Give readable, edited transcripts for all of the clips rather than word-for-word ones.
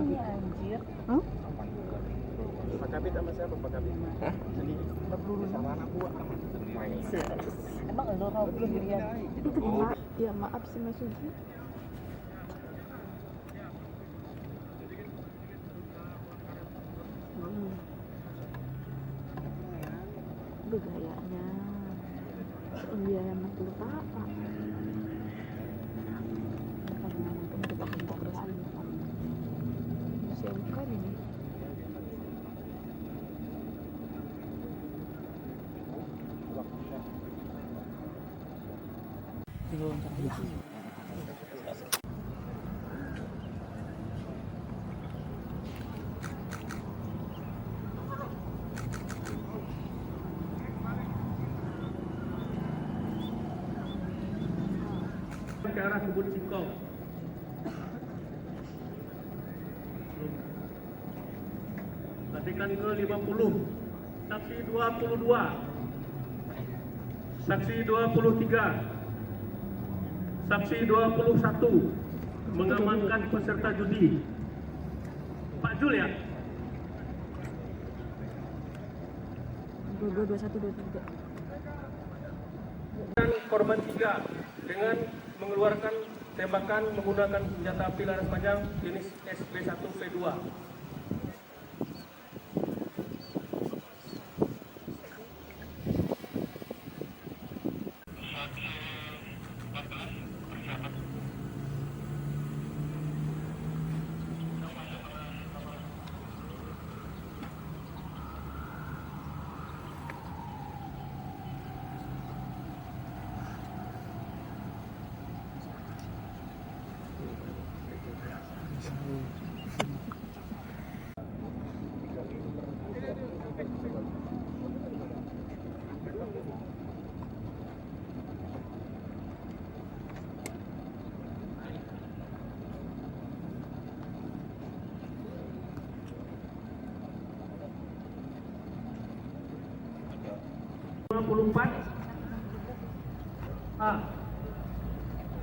ini anjir. Pak Kabit sama siapa Pak Kabit? Hah? Sendiri. Peluru Sama anak buah. Emang lo mau sendirian? Ya maaf sih Mas Sugi. Gayanya. Oh iya emang lupa apa? Karena untuk pekerjaan siapa ini? Ya. Ke arah Kebun Singkong. Saksikan ke 50. Saksi 22. Saksi 23. Saksi 21 mengamankan peserta judi. Pak Jul ya? 22 21 23. Dan korban 3 dengan mengeluarkan tembakan menggunakan senjata api laras panjang jenis SB1V2.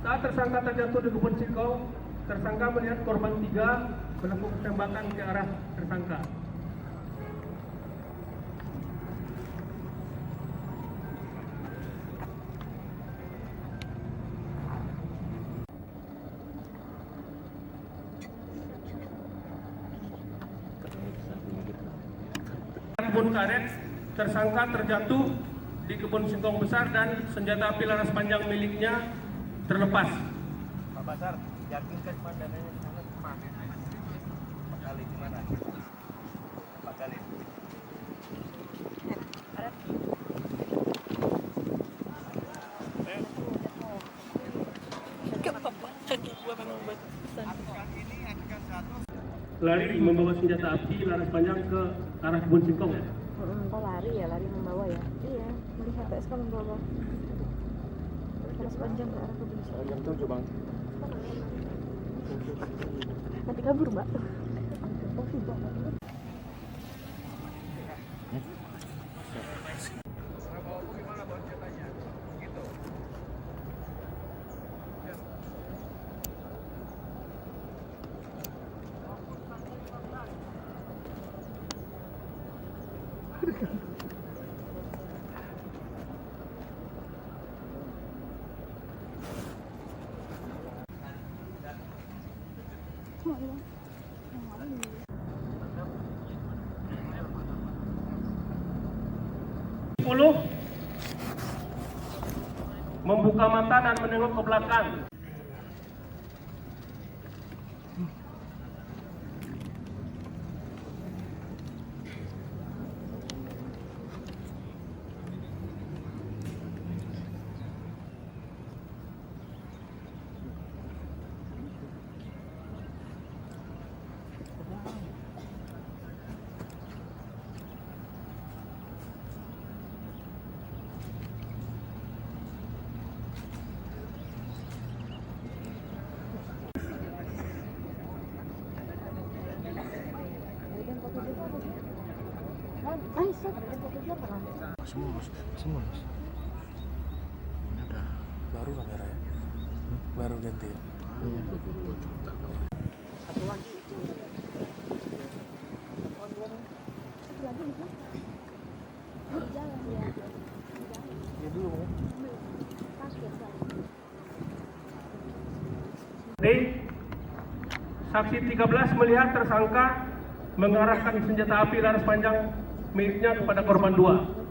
Saat tersangka terjatuh di Kebun Singkong, tersangka melihat korban 3 melakukan tembakan ke arah tersangka. Kebun karet, tersangka terjatuh di Kebun Singkong besar dan senjata api laras panjang miliknya terlepas. Pak Basar, yakinkan pandangannya sana kemana? Pak Khalid gimana? Pak Khalid. Lari membawa senjata api laras panjang ke arah Kebun Singkong ya? Kok lari ya, lari membawa ya? Iya, melihat PSK membawa laras panjang ke arah Kebun Singkong. Jam 7 bang. Nanti kabur mbak. Membuka mata dan menengok ke belakang. Semua mas. Ada baru kamera ya? Baru ganti ya? Satu lagi itu D. Saksi 13 melihat tersangka mengarahkan senjata api laras panjang miliknya kepada korban 2.